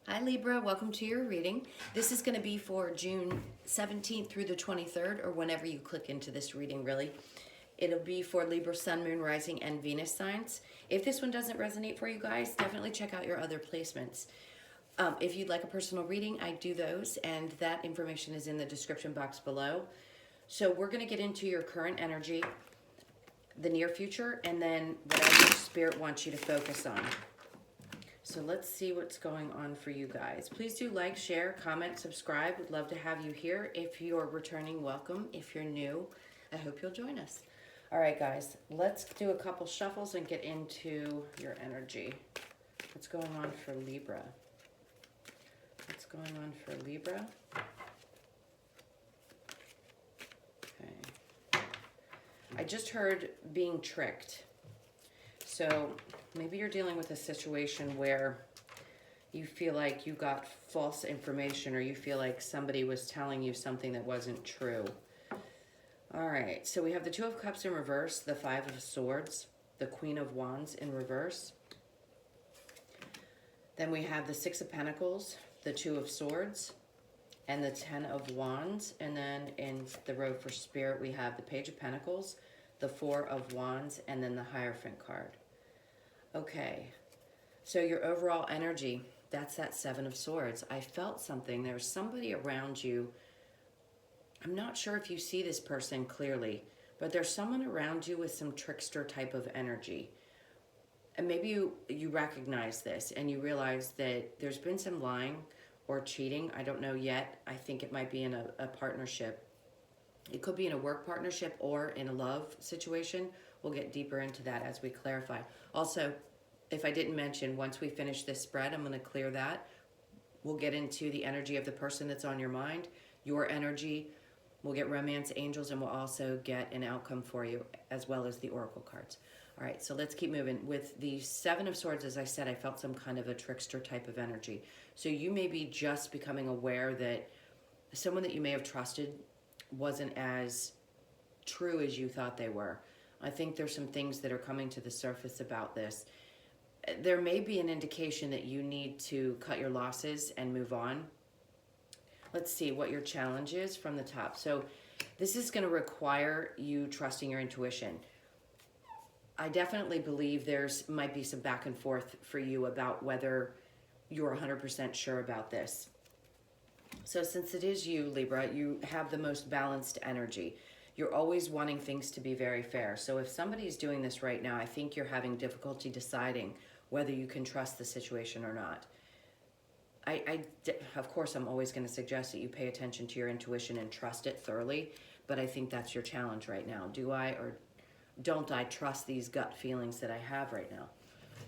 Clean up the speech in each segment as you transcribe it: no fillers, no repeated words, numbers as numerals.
Hi Libra, welcome to your reading. This is going to be for June 17th through the 23rd, or whenever you click into this reading, really. It'll be for Libra, Sun, Moon, Rising, and Venus signs. If this one doesn't resonate for you guys, definitely check out your other placements. If you'd like a personal reading, I do those, and that information is in the description box below. So we're going to get into your current energy, the near future, and then whatever Spirit wants you to focus on. So let's see what's going on for you guys. Please do like, share, comment, subscribe. Would love to have you here. If you're returning, welcome. If you're new, I hope you'll join us. All right, guys, let's do a couple shuffles and get into your energy. What's going on for Libra? What's going on for Libra? Okay. I just heard being tricked. So maybe you're dealing with a situation where you feel like you got false information, or you feel like somebody was telling you something that wasn't true. All right, so we have the Two of Cups in reverse, the Five of Swords, the Queen of Wands in reverse. Then we have the Six of Pentacles, the Two of Swords, and the Ten of Wands. And then in the road for Spirit, we have the Page of Pentacles, the Four of Wands, and then the Hierophant card. Okay, so your overall energy, that's that Seven of Swords. I felt something. There's somebody around you. I'm not sure if you see this person clearly, but there's someone around you with some trickster type of energy. And maybe you recognize this and you realize that there's been some lying or cheating. I don't know yet. I think it might be in a partnership. It could be in a work partnership or in a love situation. We'll get deeper into that as we clarify. Also, if I didn't mention, once we finish this spread, I'm going to clear that. We'll get into the energy of the person that's on your mind, your energy. We'll get romance angels, and we'll also get an outcome for you, as well as the oracle cards. All right, so let's keep moving. With the Seven of Swords, as I said, I felt some kind of a trickster type of energy. So you may be just becoming aware that someone that you may have trusted wasn't as true as you thought they were. I think there's some things that are coming to the surface about this. There may be an indication that you need to cut your losses and move on. Let's see what your challenge is from the top. So this is going to require you trusting your intuition. I definitely believe there's might be some back and forth for you about whether you're 100% sure about this. So since it is you, Libra, you have the most balanced energy. You're always wanting things to be very fair. So if somebody's doing this right now, I think you're having difficulty deciding whether you can trust the situation or not. Of course, I'm always going to suggest that you pay attention to your intuition and trust it thoroughly, but I think that's your challenge right now. Do I or don't I trust these gut feelings that I have right now?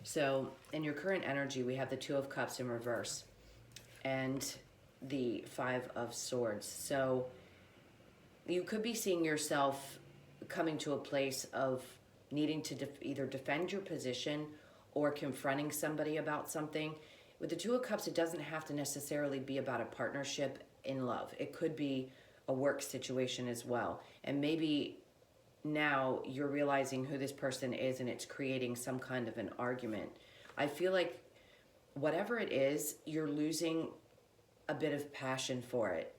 So in your current energy, we have the Two of Cups in reverse and the Five of Swords. So you could be seeing yourself coming to a place of needing to either defend your position or confronting somebody about something. With the Two of Cups, it doesn't have to necessarily be about a partnership in love. It could be a work situation as well. And maybe now you're realizing who this person is and it's creating some kind of an argument. I feel like whatever it is, you're losing a bit of passion for it.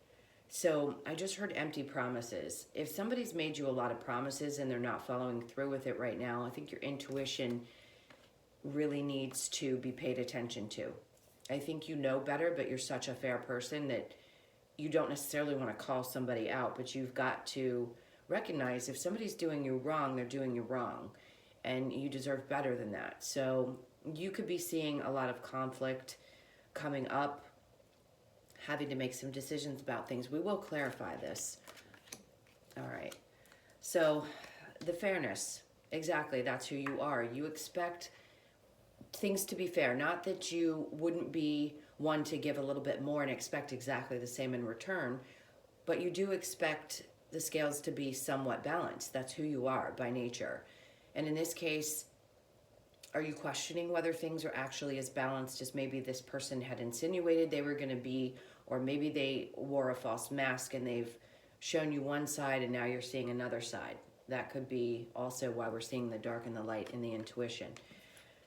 So I just heard empty promises. If somebody's made you a lot of promises and they're not following through with it right now, I think your intuition really needs to be paid attention to. I think you know better, but you're such a fair person that you don't necessarily want to call somebody out, but you've got to recognize if somebody's doing you wrong, they're doing you wrong, and you deserve better than that. So you could be seeing a lot of conflict coming up, having to make some decisions about things. We will clarify this. All right. So the fairness, exactly, that's who you are. You expect things to be fair. Not that you wouldn't be one to give a little bit more and expect exactly the same in return, but you do expect the scales to be somewhat balanced. That's who you are by nature. And in this case, are you questioning whether things are actually as balanced as maybe this person had insinuated they were going to be, or maybe they wore a false mask and they've shown you one side and now you're seeing another side? That could be also why we're seeing the dark and the light in the intuition.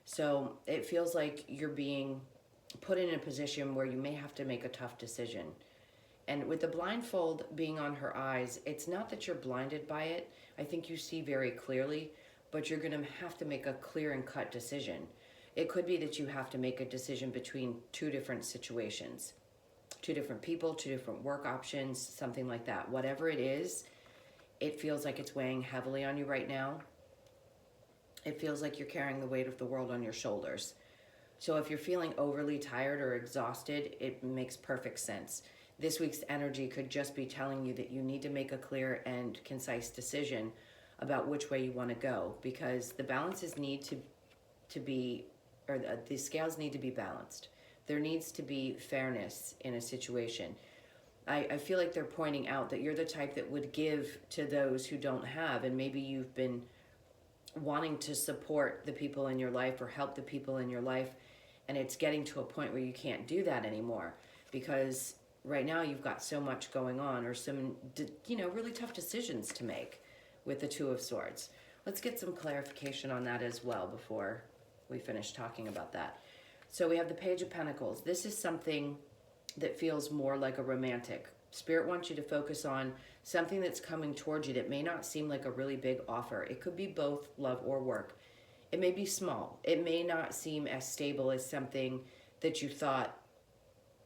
So it feels like you're being put in a position where you may have to make a tough decision. And with the blindfold being on her eyes, it's not that you're blinded by it. I think you see very clearly, but you're going to have to make a clear and cut decision. It could be that you have to make a decision between two different situations, two different people, two different work options, something like that. Whatever it is, it feels like it's weighing heavily on you right now. It feels like you're carrying the weight of the world on your shoulders. So if you're feeling overly tired or exhausted, it makes perfect sense. This week's energy could just be telling you that you need to make a clear and concise decision about which way you want to go, because the balances need to be, or the scales need to be balanced. There needs to be fairness in a situation. I feel like they're pointing out that you're the type that would give to those who don't have, and maybe you've been wanting to support the people in your life or help the people in your life, and it's getting to a point where you can't do that anymore because right now you've got so much going on, or some, really tough decisions to make with the Two of Swords. Let's get some clarification on that as well before we finish talking about that. So we have the Page of Pentacles. This is something that feels more like a romantic. Spirit wants you to focus on something that's coming towards you that may not seem like a really big offer. It could be both love or work. It may be small. It may not seem as stable as something that you thought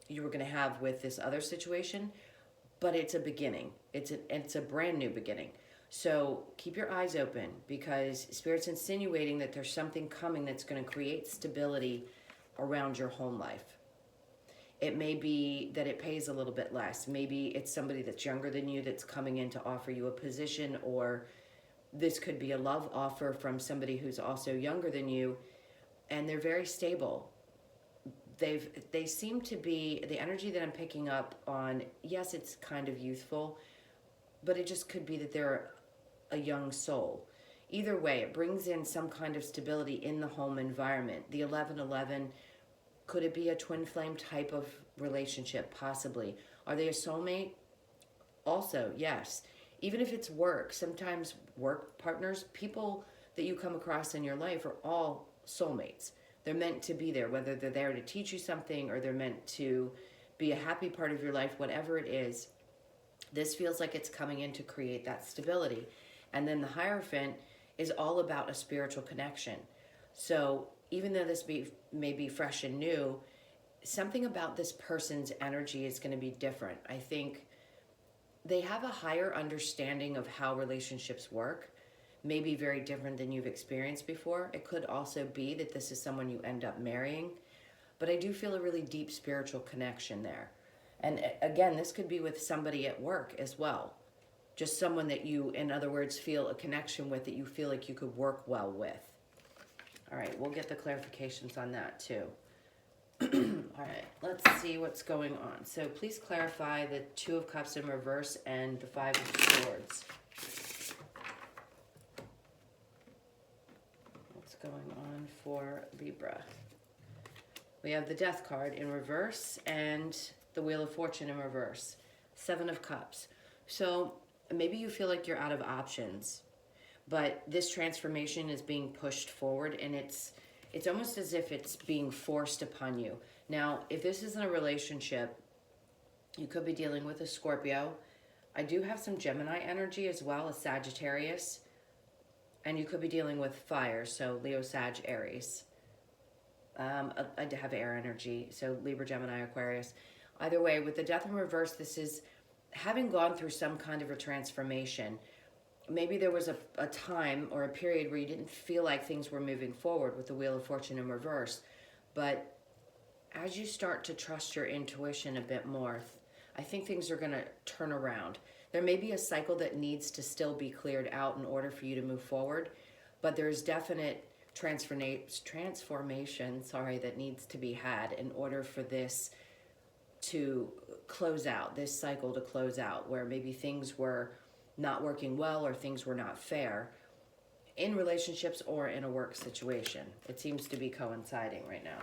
you were going to have with this other situation, but it's a beginning. It's a brand new beginning. So keep your eyes open, because Spirit's insinuating that there's something coming that's going to create stability around your home life. It may be that it pays a little bit less. Maybe it's somebody that's younger than you that's coming in to offer you a position, or this could be a love offer from somebody who's also younger than you, and they're very stable. They seem to be, the energy that I'm picking up on, yes, it's kind of youthful, but it just could be that they're a young soul. Either way, it brings in some kind of stability in the home environment. The 1111, could it be a twin flame type of relationship? Possibly. Are they a soulmate? Also, yes. Even if it's work, sometimes work partners, people that you come across in your life are all soulmates. They're meant to be there, whether they're there to teach you something or they're meant to be a happy part of your life, whatever it is. This feels like it's coming in to create that stability. And then the Hierophant is all about a spiritual connection. So even though this may be fresh and new, something about this person's energy is going to be different. I think they have a higher understanding of how relationships work, maybe very different than you've experienced before. It could also be that this is someone you end up marrying, but I do feel a really deep spiritual connection there. And again, this could be with somebody at work as well. Just someone that you, in other words, feel a connection with, that you feel like you could work well with. All right, we'll get the clarifications on that too. All right, let's see what's going on. So please clarify the Two of Cups in reverse and the Five of Swords. What's going on for Libra? We have the Death card in reverse and the Wheel of Fortune in reverse. Seven of Cups. So maybe you feel like you're out of options, but this transformation is being pushed forward, and it's almost as if it's being forced upon you. Now, if this isn't a relationship, you could be dealing with a Scorpio. I do have some Gemini energy as well, a Sagittarius, and you could be dealing with fire, so Leo, Sag, Aries. I have air energy, so Libra, Gemini, Aquarius. Either way, with the Death in reverse, this is having gone through some kind of a transformation. Maybe there was a time or a period where you didn't feel like things were moving forward with the Wheel of Fortune in reverse. But as you start to trust your intuition a bit more, I think things are going to turn around. There may be a cycle that needs to still be cleared out in order for you to move forward, but there's definite transformation, that needs to be had in order for this to close out, this cycle to close out, where maybe things were not working well or things were not fair in relationships or in a work situation. It seems to be coinciding right now.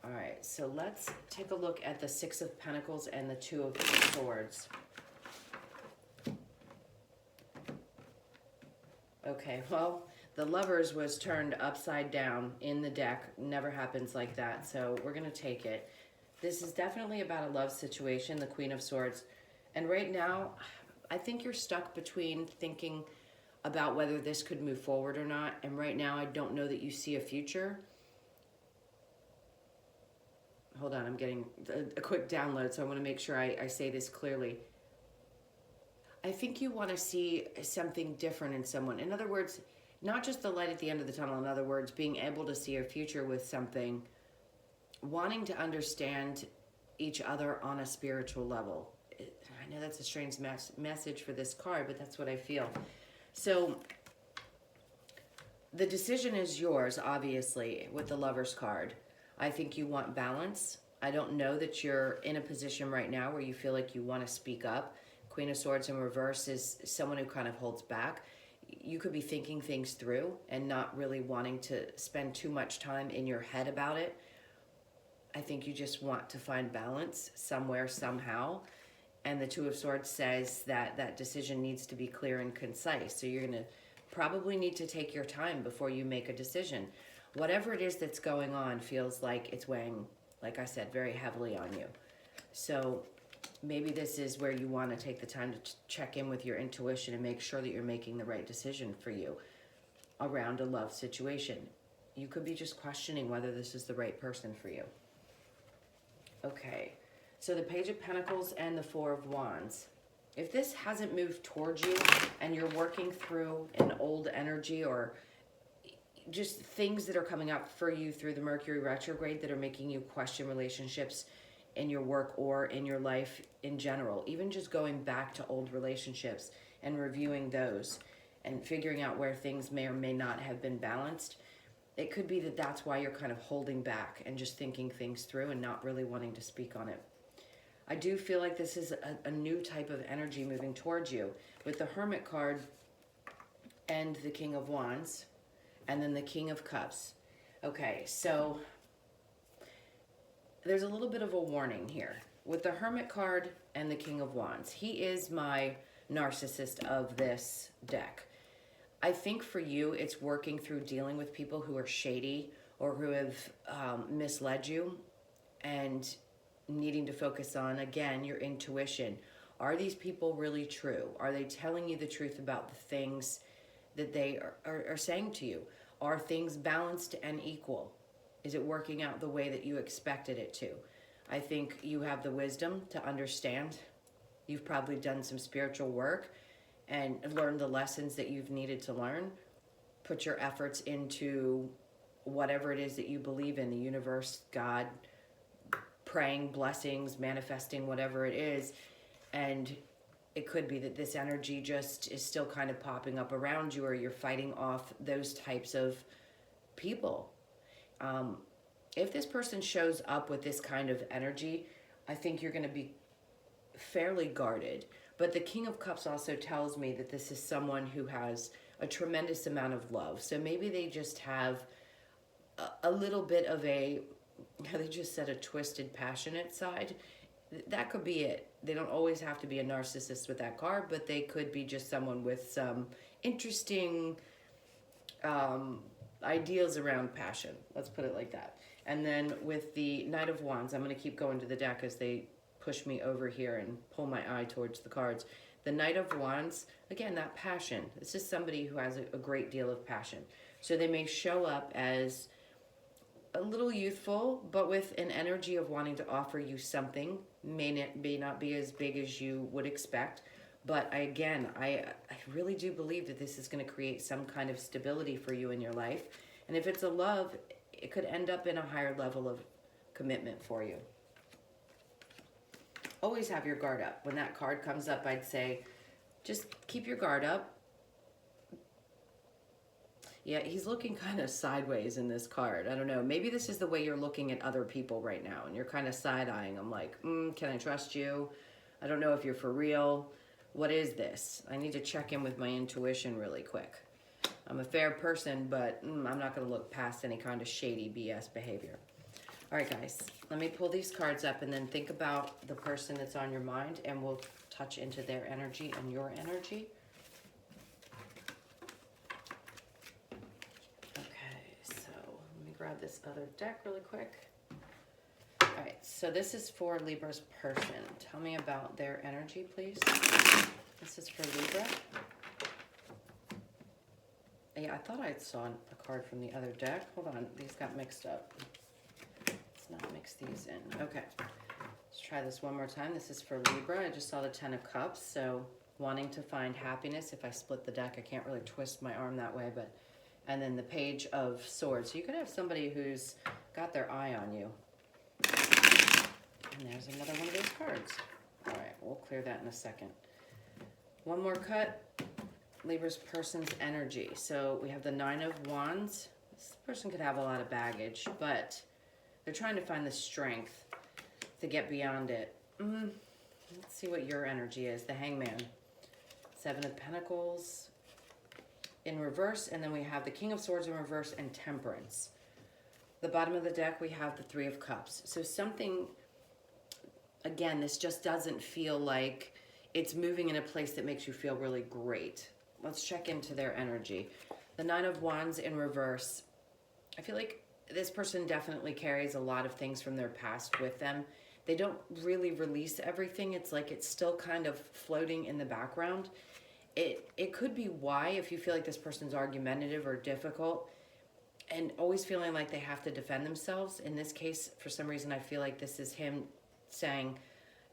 All right, so let's take a look at the Six of Pentacles and the Two of Swords. Okay, well, The Lovers was turned upside down in the deck. Never happens like that, so we're going to take it. This is definitely about a love situation, the Queen of Swords. And right now, I think you're stuck between thinking about whether this could move forward or not. And right now, I don't know that you see a future. Hold on, I'm getting a quick download, so I want to make sure I say this clearly. I think you want to see something different in someone. In other words, not just the light at the end of the tunnel. In other words, being able to see a future with something, wanting to understand each other on a spiritual level. I know that's a strange message for this card, but that's what I feel. So the decision is yours, obviously, with the Lovers card. I think you want balance. I don't know that you're in a position right now where you feel like you want to speak up. Queen of Swords in reverse is someone who kind of holds back. You could be thinking things through and not really wanting to spend too much time in your head about it. I think you just want to find balance somewhere, somehow. And the Two of Swords says that that decision needs to be clear and concise. So you're going to probably need to take your time before you make a decision. Whatever it is that's going on feels like it's weighing, like I said, very heavily on you. So maybe this is where you want to take the time to check in with your intuition and make sure that you're making the right decision for you around a love situation. You could be just questioning whether this is the right person for you. Okay, so the Page of Pentacles and the Four of Wands. If this hasn't moved towards you and you're working through an old energy or just things that are coming up for you through the Mercury retrograde that are making you question relationships in your work or in your life in general, even just going back to old relationships and reviewing those and figuring out where things may or may not have been balanced, it could be that that's why you're kind of holding back and just thinking things through and not really wanting to speak on it. I do feel like this is a new type of energy moving towards you with the Hermit card and the King of Wands. And then the King of Cups. Okay, so there's a little bit of a warning here. With the Hermit card and the King of Wands, he is my narcissist of this deck. I think for you, it's working through dealing with people who are shady or who have misled you and needing to focus on, again, your intuition. Are these people really true? Are they telling you the truth about the things that they are saying to you? Are things balanced and equal? Is it working out the way that you expected it to? I think you have the wisdom to understand. You've probably done some spiritual work and learned the lessons that you've needed to learn. Put your efforts into whatever it is that you believe in, the universe, God, praying, blessings, manifesting, whatever it is. And it could be that this energy just is still kind of popping up around you, or you're fighting off those types of people. If this person shows up with this kind of energy, I think you're going to be fairly guarded. But the King of Cups also tells me that this is someone who has a tremendous amount of love. So maybe they just have a little bit of a, they just said a twisted, passionate side. That could be it. They don't always have to be a narcissist with that card, but they could be just someone with some interesting ideas around passion. Let's put it like that. And then with the Knight of Wands, I'm going to keep going to the deck as they push me over here and pull my eye towards the cards. The Knight of Wands, again, that passion. This is somebody who has a great deal of passion. So they may show up as a little youthful, but with an energy of wanting to offer you something. May not be as big as you would expect, but I really do believe that this is going to create some kind of stability for you in your life. And if it's a love, it could end up in a higher level of commitment for you. Always have your guard up. When that card comes up, I'd say just keep your guard up. Yeah, he's looking kind of sideways in this card. I don't know. Maybe this is the way you're looking at other people right now, and you're kind of side-eyeing them like, can I trust you? I don't know if you're for real. What is this? I need to check in with my intuition really quick. I'm a fair person, but I'm not going to look past any kind of shady BS behavior. All right, guys, let me pull these cards up and then think about the person that's on your mind, and we'll touch into their energy and your energy. grab this other deck really quick. All right, so this is for Libra's person. Tell me about their energy, please. This is for Libra. Yeah, I thought I saw a card from the other deck. Hold on, these got mixed up. Let's not mix these in. Okay, let's try this one more time. This is for Libra. I just saw the 10 of Cups, so wanting to find happiness. If I split the deck, I can't really twist my arm that way, but and then the Page of Swords. So you could have somebody who's got their eye on you. And there's another one of those cards. All right, we'll clear that in a second. One more cut. Libra's person's energy. So we have the 9 of Wands. This person could have a lot of baggage, but they're trying to find the strength to get beyond it. Let's see what your energy is. The Hangman. 7 of Pentacles in reverse, and then we have the King of Swords in reverse and Temperance. The bottom of the deck, we have the 3 of Cups. So something, again, this just doesn't feel like it's moving in a place that makes you feel really great. Let's check into their energy. The 9 of Wands in reverse. I feel like this person definitely carries a lot of things from their past with them. They don't really release everything. It's like it's still kind of floating in the background. It could be why, if you feel like this person's argumentative or difficult and always feeling like they have to defend themselves. In this case, for some reason, I feel like this is him saying,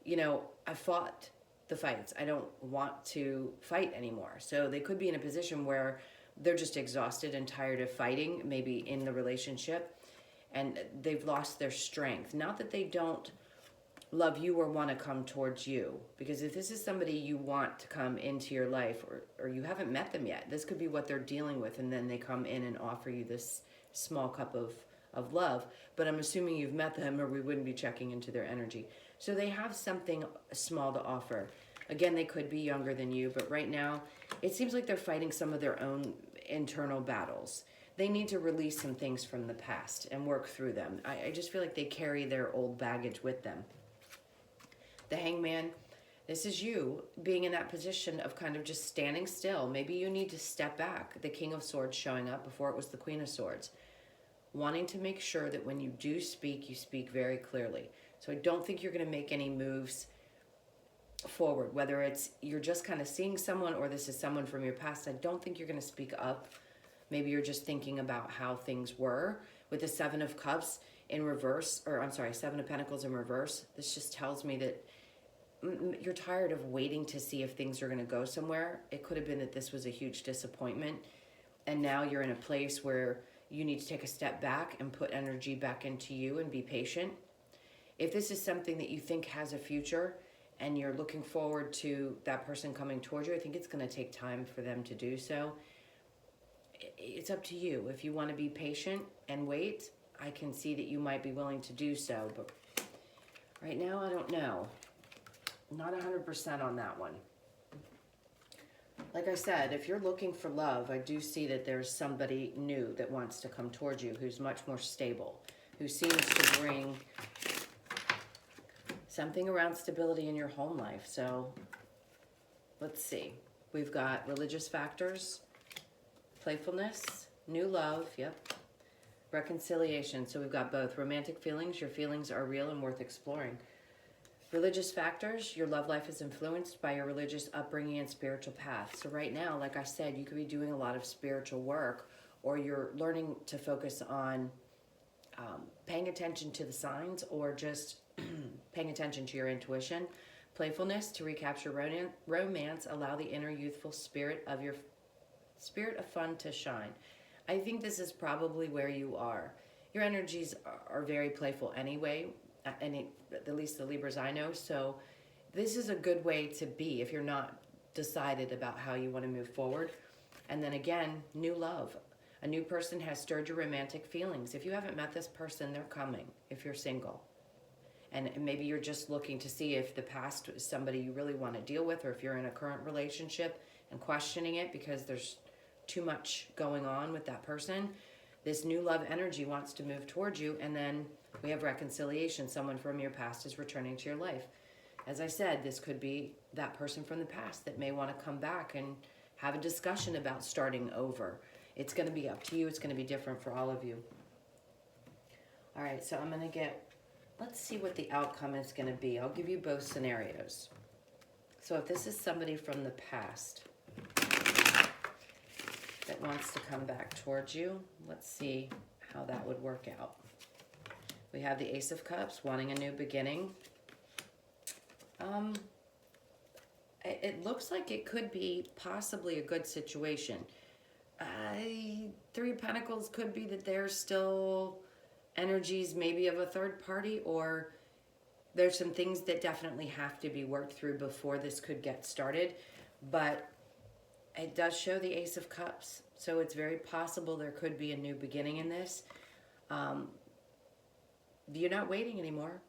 you know, I fought the fights. I don't want to fight anymore. So they could be in a position where they're just exhausted and tired of fighting, maybe in the relationship, and they've lost their strength. Not that they don't love you or want to come towards you, because if this is somebody you want to come into your life, or you haven't met them yet, this could be what they're dealing with, and then they come in and offer you this small cup of love. But I'm assuming you've met them, or we wouldn't be checking into their energy. So they have something small to offer. Again, they could be younger than you, but right now it seems like they're fighting some of their own internal battles. They need to release some things from the past and work through them. I just feel like they carry their old baggage with them. The Hangman, this is you being in that position of kind of just standing still. Maybe you need to step back. The King of Swords showing up before it was the Queen of Swords. Wanting to make sure that when you do speak, you speak very clearly. So I don't think you're going to make any moves forward, whether it's you're just kind of seeing someone or this is someone from your past. I don't think you're going to speak up. Maybe you're just thinking about how things were. With the 7 of Cups in reverse, or I'm sorry, 7 of Pentacles in reverse, this just tells me that you're tired of waiting to see if things are going to go somewhere. It could have been that this was a huge disappointment, and now you're in a place where you need to take a step back and put energy back into you and be patient. If this is something that you think has a future and you're looking forward to that person coming towards you, I think it's going to take time for them to do so. It's up to you. If you want to be patient and wait, I can see that you might be willing to do so, but right now, I don't know. Not 100% on that one. Like I said, if you're looking for love, I do see that there's somebody new that wants to come towards you who's much more stable, who seems to bring something around stability in your home life. So let's see. We've got religious factors, playfulness, new love, yep, reconciliation. So we've got both romantic feelings. Your feelings are real and worth exploring. Religious factors, your love life is influenced by your religious upbringing and spiritual path. So right now, like I said, you could be doing a lot of spiritual work, or you're learning to focus on paying attention to the signs, or just paying attention to your intuition. Playfulness, to recapture romance, allow the inner youthful spirit of your spirit of fun to shine. I think this is probably where you are. Your energies are very playful anyway, at least the Libras I know. So this is a good way to be if you're not decided about how you want to move forward. And then again, new love. A new person has stirred your romantic feelings. If you haven't met this person, they're coming if you're single. And maybe you're just looking to see if the past is somebody you really want to deal with, or if you're in a current relationship and questioning it because there's too much going on with that person. This new love energy wants to move towards you, and then we have reconciliation. Someone from your past is returning to your life. As I said, this could be that person from the past that may want to come back and have a discussion about starting over. It's going to be up to you. It's going to be different for all of you. All right, so I'm going to let's see what the outcome is going to be. I'll give you both scenarios. So if this is somebody from the past that wants to come back towards you, let's see how that would work out. We have the Ace of Cups, wanting a new beginning. It looks like it could be possibly a good situation. Three of Pentacles could be that there's still energies maybe of a third party, or there's some things that definitely have to be worked through before this could get started. But it does show the Ace of Cups, so it's very possible there could be a new beginning in this. You're not waiting anymore.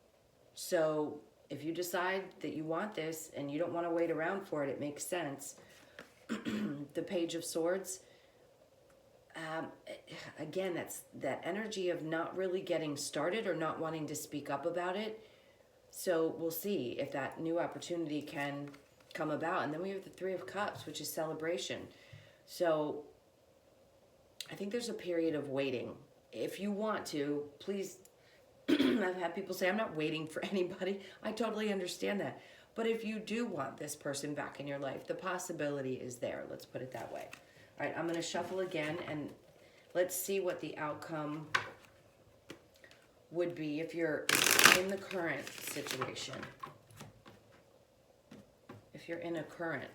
So if you decide that you want this and you don't want to wait around for it, it makes sense. The Page of Swords, again, that's that energy of not really getting started or not wanting to speak up about it. So we'll see if that new opportunity can come about. And then we have the Three of Cups, which is celebration. So I think there's a period of waiting. If you want to, please, I've had people say, I'm not waiting for anybody. I totally understand that. But if you do want this person back in your life, the possibility is there. Let's put it that way. All right, I'm going to shuffle again, and let's see what the outcome would be if you're in the current situation. If you're in a current.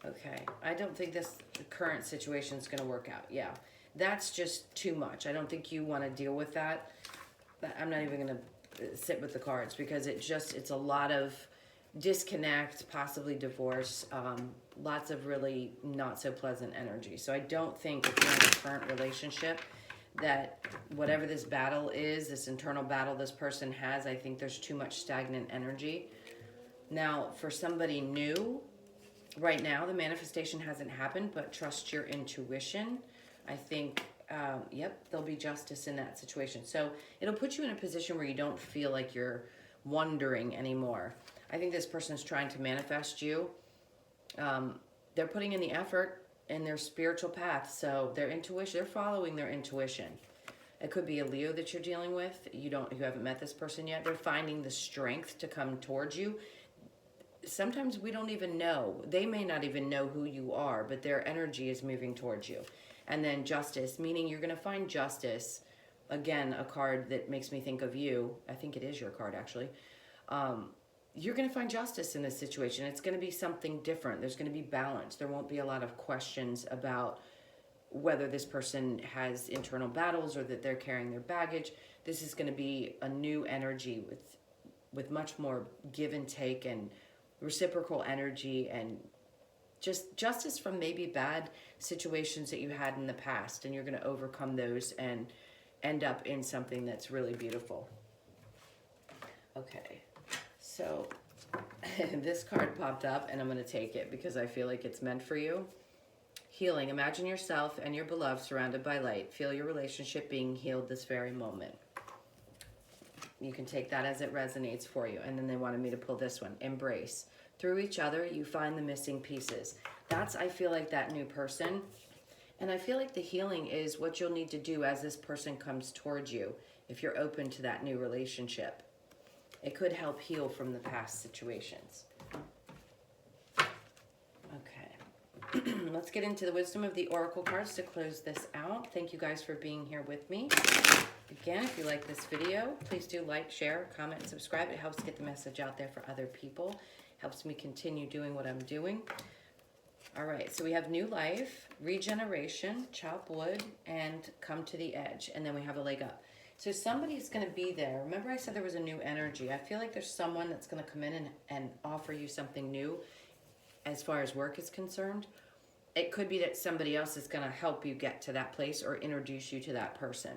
Okay, I don't think the current situation is going to work out. Yeah, that's just too much. I don't think you want to deal with that. I'm not even going to sit with the cards because it's a lot of disconnect, possibly divorce, lots of really not so pleasant energy. So I don't think if you're in a current relationship that whatever this battle is, this internal battle this person has, I think there's too much stagnant energy. Now, for somebody new, right now, the manifestation hasn't happened, but trust your intuition. I think, yep, there'll be justice in that situation. So it'll put you in a position where you don't feel like you're wondering anymore. I think this person is trying to manifest you. They're putting in the effort in their spiritual path. So their intuition, they're following their intuition. It could be a Leo that you're dealing with. You haven't met this person yet. They're finding the strength to come towards you. Sometimes we don't even know. They may not even know who you are, but their energy is moving towards you. And then justice, meaning you're going to find justice. Again, a card that makes me think of you. I think it is your card, actually. You're going to find justice in this situation. It's going to be something different. There's going to be balance. There won't be a lot of questions about whether this person has internal battles or that they're carrying their baggage. This is going to be a new energy with much more give and take and reciprocal energy, and just justice from maybe bad situations that you had in the past, and you're going to overcome those and end up in something that's really beautiful. Okay, so this card popped up, and I'm going to take it because I feel like it's meant for you. Healing. Imagine yourself and your beloved surrounded by light. Feel your relationship being healed this very moment. You can take that as it resonates for you. And then they wanted me to pull this one. Embrace. Through each other, you find the missing pieces. That's, I feel like, that new person. And I feel like the healing is what you'll need to do as this person comes towards you, if you're open to that new relationship. It could help heal from the past situations. Okay. Let's get into the wisdom of the Oracle cards to close this out. Thank you guys for being here with me. Again, if you like this video, please do like, share, comment, and subscribe. It helps get the message out there for other people. Helps me continue doing what I'm doing. All right, so we have new life, regeneration, chop wood, and come to the edge. And then we have a leg up. So somebody's going to be there. Remember I said there was a new energy. I feel like there's someone that's going to come in and offer you something new as far as work is concerned. It could be that somebody else is going to help you get to that place or introduce you to that person.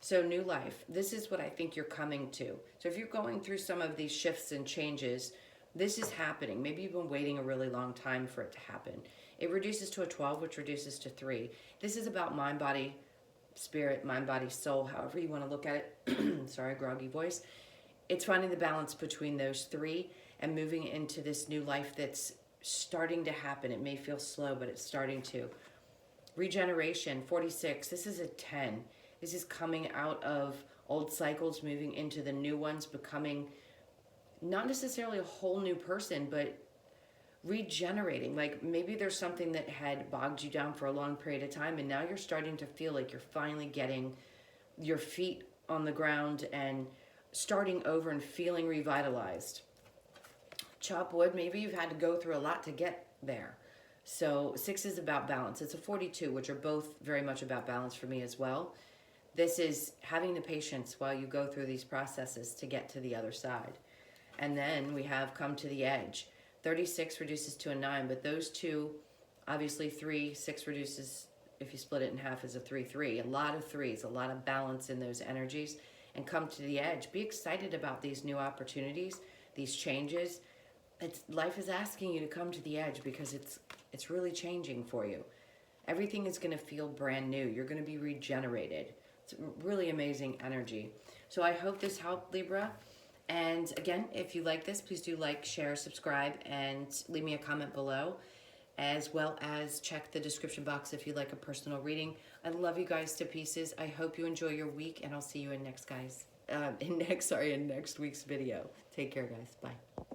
So new life, this is what I think you're coming to. So if you're going through some of these shifts and changes, this is happening. Maybe you've been waiting a really long time for it to happen. It reduces to a 12, which reduces to 3. This is about mind, body, spirit, mind, body, soul, however you want to look at it. Sorry, groggy voice. It's finding the balance between those three and moving into this new life that's starting to happen. It may feel slow, but it's starting to. Regeneration, 46. This is a 10. This is coming out of old cycles, moving into the new ones, becoming not necessarily a whole new person, but regenerating. Like maybe there's something that had bogged you down for a long period of time, and now you're starting to feel like you're finally getting your feet on the ground and starting over and feeling revitalized. Chop wood, maybe you've had to go through a lot to get there. So 6 is about balance. It's a 42, which are both very much about balance for me as well. This is having the patience while you go through these processes to get to the other side. And then we have come to the edge. 36 reduces to a 9, but those two, obviously 3, 6 reduces, if you split it in half, is a 3, 3. A lot of threes, a lot of balance in those energies. And come to the edge. Be excited about these new opportunities, these changes. Life is asking you to come to the edge because it's really changing for you. Everything is going to feel brand new. You're going to be regenerated. It's really amazing energy. So I hope this helped, Libra. And again, if you like this, please do like, share, subscribe, and leave me a comment below, as well as check the description box if you'd like a personal reading. I love you guys to pieces. I hope you enjoy your week, and I'll see you in next week's video. Take care, guys. Bye.